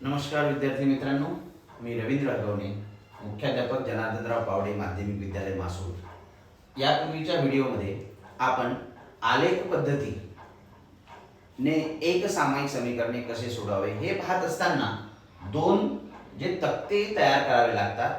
नमस्कार विद्यार्थी मित्रांनो, मी रवींद्र अगवणे, मुख्याध्यापक जनार्दनराव पावडे माध्यमिक विद्यालय मासूर। यापूर्वीच्या व्हिडिओमध्ये आपण आलेख पद्धतीने एक सामायिक समीकरणे कसे सोडवावे हे पाहत असताना दोन जे तक्ते तयार करावे लागतात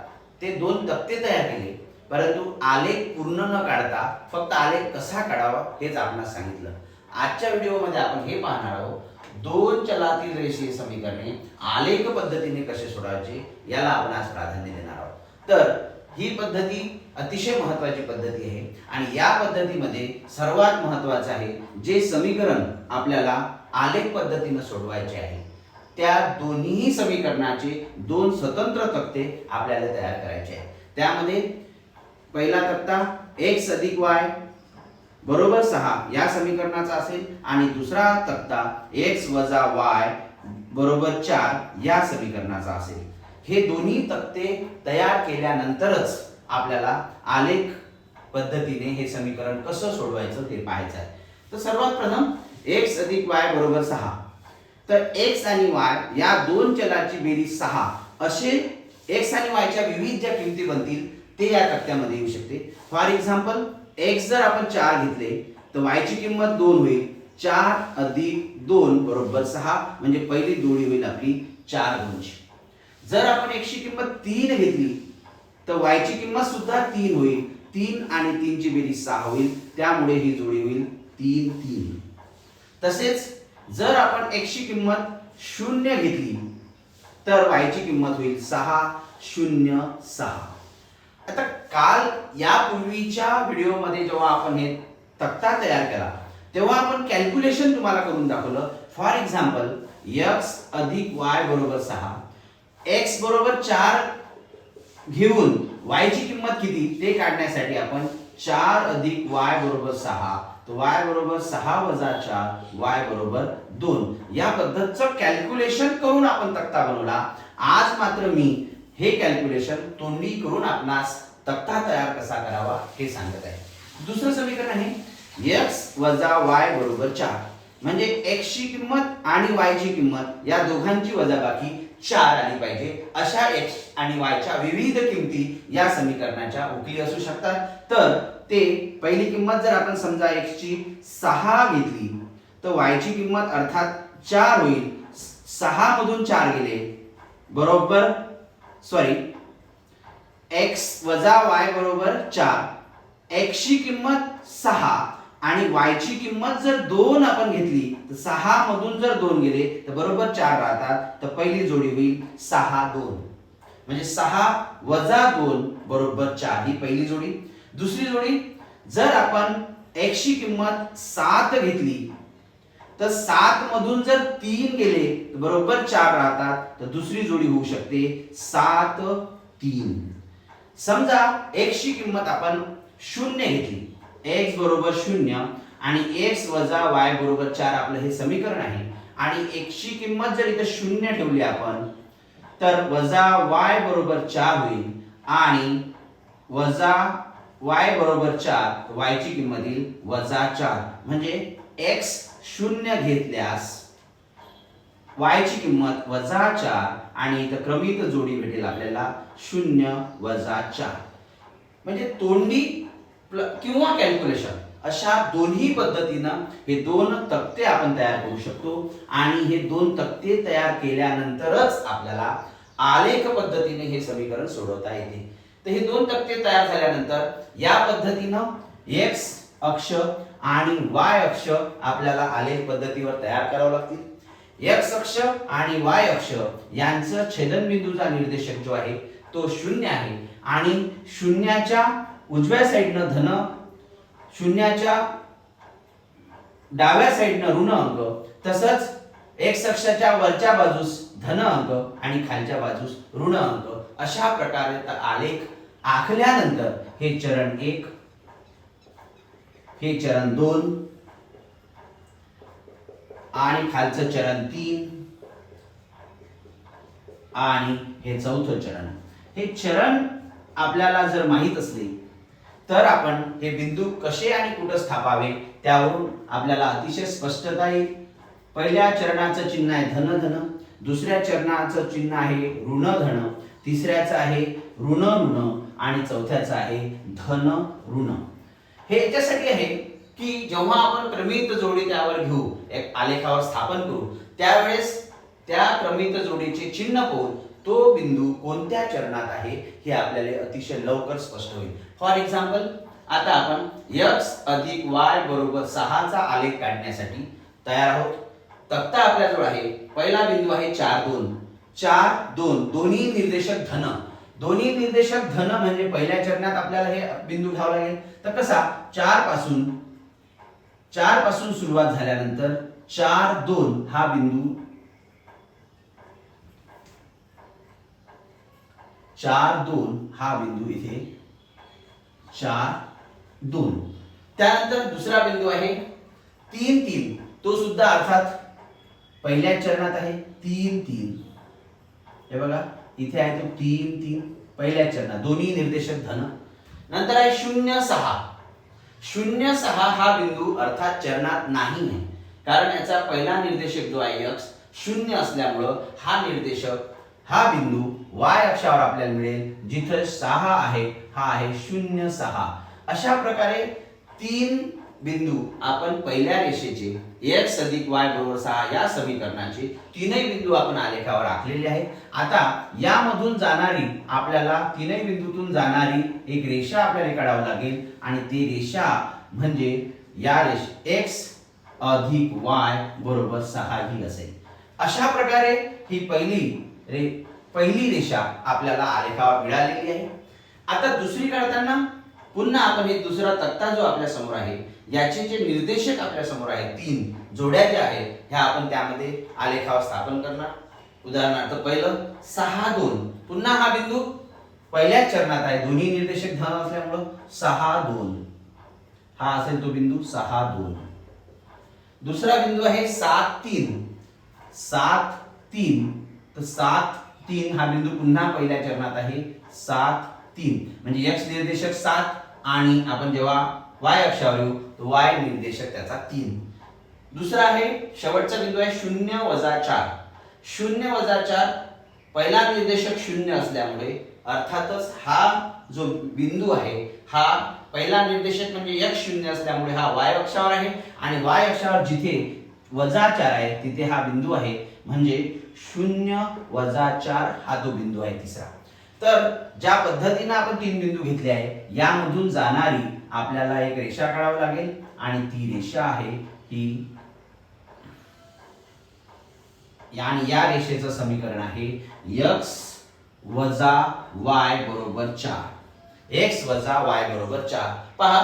ते दोन तक्ते तयार केले, परंतु आलेख पूर्ण न काढता फक्त आलेख कसा काढावा हेच आपणास सांगितलं। आजच्या व्हिडिओमध्ये आपण हे पाहणार आहोत दोन चलातील रेषीय समीकरणे आलेख पद्धतीने कसे सोडवायचे याला आपण आज प्राधान्य देणार आहोत। तर ही पद्धती अतिशय महत्त्वाची पद्धती आहे आणि या पद्धतीमध्ये सर्वात महत्त्वाचं आहे जे समीकरण आपल्याला आलेख पद्धतीने सोडवायचे आहे त्या दोन्ही समीकरणाचे दोन स्वतंत्र तक्ते आपल्याला तयार करायचे आहेत। त्यामध्ये पहिला तक्ता x + y बरोबर 6 या समीकरणाचा असेल आणि दुसरा तक्ता x - y बरोबर 4 या समीकरणाचा असेल। हे दोन्ही तक्ते तयार केल्यानंतरच आपल्याला आलेख पद्धतीने हे समीकरण कसं सोडवायचं ते पाहायचं आहे। तर सर्वात प्रथम x + y बरोबर 6, तर x आणि y या दोन चलाची बेरीज 6 असे x आणि y च्या विविध ज्या किमती बनतील ते या तक्त्यामध्ये येऊ शकते। फॉर एक्झाम्पल x जर आपण 4 घेतले तर y ची किंमत 2 होईल। 4 + 2 बरोबर 6 म्हणजे पहिली जोडी होईल आपली 4 2ची। जर आपण x ची किंमत 3 घेतली तर y ची किंमत सुद्धा 3 होईल। 3 आणि 3 ची बेरीज 6 होईल, त्यामुळे ही जोडी होईल 3 3। तसेच जर आपण x ची किंमत 0 घेतली तर y ची किंमत होईल 6 0 6। आता काल यापूर्वीच्या व्हिडिओमध्ये जेव्हा आपण हे तक्ता तयार केला तेव्हा आपण कॅल्क्युलेशन तुम्हाला करून दाखवलं। फॉर एक्झाम्पल x + y बरोबर 6, x बरोबर 4 घेऊन y ची किंमत किती ते काढण्यासाठी आपण 4 + y बरोबर 6, तर y बरोबर 6 - 4 y बरोबर 2 या पद्धतीचं कॅल्क्युलेशन करून आपण तक्ता बनवला। आज मात्र मी हे कॅल्क्युलेशन तोंडी करून आपणास तक्ता तयार कसा करावा हे सांगत आहे। दुसरं समीकरण आहे x - y बरोबर 4, म्हणजे x ची किंमत आणि y ची किंमत या दोघांची वजाबाकी 4 आली पाहिजे। अशा x आणि y च्या विविध किमती या समीकरणाच्या उकली असू शकतात। तर ते पहिली किंमत जर आपण समजा x ची 6 घेतली तर y ची किंमत अर्थात 4 होईल। 6 मधून 4 गेले बरोबर x - y बरोबर 4, x ची किंमत 6 आणि y ची किंमत जर 2 आपण घेतली तर 6 मधून जर 2 गेले तर बरोबर 4 राहतात, तर पहिली जोडी होईल 6 2, म्हणजे 6 - 2 बरोबर 4 ही पहिली जोडी। दुसरी जोडी जर आपण x ची किंमत 7 घेतली तर 7 मधून जर 3 गेले तर बरोबर 4 राहतात, तर दुसरी जोडी होऊ शकते 7 3। समजा x ची किंमत आपण 0 घेतली, x बरोबर 0 आणि x - y बरोबर 4 आपलं हे समीकरण आहे आणि x ची किंमत जर इथे 0 ठेवली आपण तर y बरोबर 4 होईल आणि y बरोबर 4 y ची किंमत येईल -4, म्हणजे x 0 घेतल्यास y ची किंमत -4 आणि इथं क्रमिक जोडी भेटेल आपल्याला 0 - 4। म्हणजे तोंडी किंवा कॅल्क्युलेशन अशा दोन्ही पद्धतीनं हे दोन तक्ते आपण तयार करू शकतो आणि हे दोन तक्ते तयार केल्यानंतरच आपल्याला आलेख पद्धतीने हे समीकरण सोडवता येते। तर हे दोन तक्ते तयार झाल्यानंतर या पद्धतीनं x अक्ष आणि y अक्ष आपल्याला आलेख पद्धतीवर तयार करावे लागतील। x अक्ष आणि y अक्ष यांचं छेदनबिंदूचा निर्देशक जो आहे तो 0 आहे आणि शून्याच्या उजव्या साइडनं धन, शून्याच्या डाव्या साइडनं ऋण अंक, तसंच x अक्षाच्या वरच्या बाजूस धन अंक आणि खालच्या बाजूस ऋण अंक अशा प्रकारे आलेख आखल्यानंतर हे चरण 1, हे चरण 2 आणि खालचं चरण 3 आणि हे चौथं चरण। हे चरण आपल्याला जर माहित असले तर आपण हे बिंदू कसे आणि कुठे स्थापावे त्यावरून आपल्याला अतिशय स्पष्टता येईल। पहिल्या चरणाचं चिन्ह आहे धन धन, दुसऱ्या चरणाचं चिन्ह आहे ऋण धन, तिसऱ्याचं आहे ऋण ऋण आणि चौथ्याचं आहे धन ऋण. हे याच्यासाठी आहे की जेव्हा आपण क्रमित जोडी त्यावर घेऊ, एक आलेखावर स्थापन करू, त्यावेळेस त्या क्रमित जोडीचे चिन्ह पाहून तो बिंदू कोणत्या चरणात आहे हे आपल्याला अतिशय लवकर स्पष्ट होईल. फॉर एक्झाम्पल, आता आपण x अधिक y बरोबर 6 चा आलेख काढण्यासाठी तयार आहोत. तक्ता आपल्याजवळ आहे. पहिला बिंदू आहे 4 2. 4 2 दोन्ही निर्देशक धन. दोन्ही निर्देशक धन म्हणजे पहिल्या चरणात आपल्याला हे बिंदू घ्यावा लागेल. तर कसा 4 पासून सुरुवात झाल्यानंतर 4 2 हा बिंदू 4 2 हा बिंदू इथे 4 2. त्यानंतर दुसरा बिंदू आहे 3 3. तो सुद्धा अर्थात पहिल्या चरणात आहे 3 3. हे बघा इथे आहे तो 3 3 पहिल्या चरणात, दोन्ही निर्देशक धन. नंतर आहे 0 6. 0 6 हा बिंदू अर्थात चरणात नाही आहे, कारण याचा पहिला निर्देशक जो आहे x 0 असल्यामुळं हा बिंदू y अक्षावर आपल्याला मिळेल, जिथे 6 आहे हा आहे 0 6. अशा प्रकारे 3 बिंदू आपण पहिल्या रेषेचे x अधिक y बरोबर 6 या समीकरणाचे तीनही बिंदू आपण आलेखावर आखलेले आहे. आता यामधून जाणारी आपल्याला तीनही बिंदूतून जाणारी एक रेषा आपल्याला काढावी लागेल आणि ती रेषा म्हणजे या रेषा x अधिक y बरोबर 6 ही असेल. अशा प्रकारे ही पहिली रेषा आपल्याला आलेखावर मिळालेली आहे. आता दुसरी काढताना पुन्हा आपण हे दुसरा तक्ता जो आपल्या समोर आहे याचे जे निर्देशक आपल्या समोर आहेत 3 जोड्या ज्या आहेत ह्या आपण त्यामध्ये आलेखावर स्थापन करणार. उदाहरणार्थ पहिलं 6 2. पुन्हा हा बिंदू पहिल्याच चरणात आहे, दोन्ही निर्देशक धन असल्यामुळे 6 2 हा असेल तो बिंदू 6 2. दुसरा बिंदू आहे 7 3. 7 3. तर 7 3 हा बिंदू पुन्हा पहिल्या चरणात आहे 7 3. म्हणजे x निर्देशक 7 आणि आपण जेव्हा y अक्षावर येऊ तो y निर्देशक त्याचा 3. दुसरा आहे शेवटचा बिंदू आहे 0 4. 0 4 पहिला निर्देशक 0 असल्यामुळे अर्थातच हा जो बिंदू आहे हा पहिला निर्देशक म्हणजे x 0 असल्यामुळे हा y अक्षावर आहे आणि y अक्षावर जिथे -4 आहे तिथे हा बिंदू आहे, म्हणजे 0 4 हा तो बिंदू आहे तिसरा. तर ज्या पद्धतीने आपण 3 बिंदू घेतले आहे यामधून जाणारी आपल्याला एक रेषा काढावी लागेल आणि ती रेषा आहे ही, आणि या रेषेचं समीकरण आहे x y बरोबर 4. x y बरोबर 4. पहा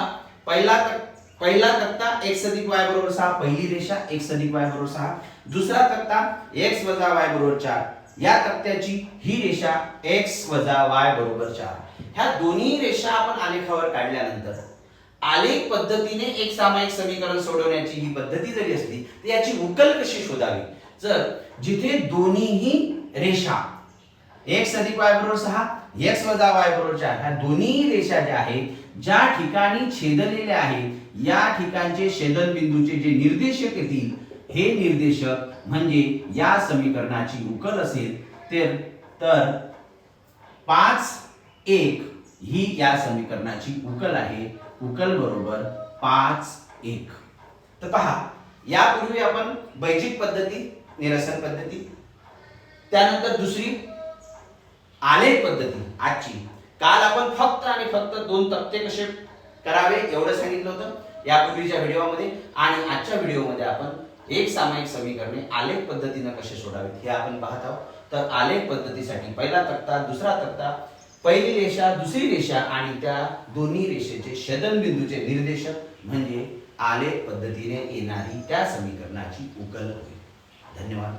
पहिला तक्ता x अधिक y बरोबर 6, पहिली रेषा x अधिक y बरोबर 6. दुसरा तक्ता x y बरोबर 4. या तक्त्याची ही रेषा x y बरोबर 4. ह्या दोन्ही रेषा आपण आलेखावर काढल्यानंतर आलेख पद्धतीने एक सामायिक समीकरण सोडवण्याची ही पद्धती जरी असली तर याची उकल कशी शोधावी. जर जिथे दोन्हीही रेषा x अधिक y बरोबर 6 x y बरोबर 4 ह्या दोन्ही रेषा ज्या आहेत ज्या ठिकाणी छेदलेल्या आहेत या ठिकाणचे छेदन बिंदूचे जे निर्देशक येतील हे निर्देशक म्हणजे या समीकरणाची उकल असेल तर 5 1 ही या समीकरणाची उकल आहे. उकल बरोबर 5 1. तर पहा यापूर्वी आपण बैजिक पद्धती, निरसन पद्धती, त्यानंतर दुसरी आलेख पद्धती आजची, काल आपण फक्त आणि फक्त 2 तक्ते कसे करावे एवढं सांगितलं होतं यापूर्वीच्या व्हिडिओमध्ये, आणि आजच्या व्हिडिओमध्ये आपण एक सामायिक समीकरणे आलेख पद्धतीने कसे सोडावेत हे आपण पाहत आहोत. तर आलेख पद्धतीसाठी पहिला तक्ता, दुसरा तक्ता, पहिली रेषा, दुसरी रेषा आणि त्या दोन्ही रेषेचे छेदनबिंदूचे निर्देशक म्हणजे आलेख पद्धतीने येणारी त्या समीकरणाची उकल होईल. धन्यवाद.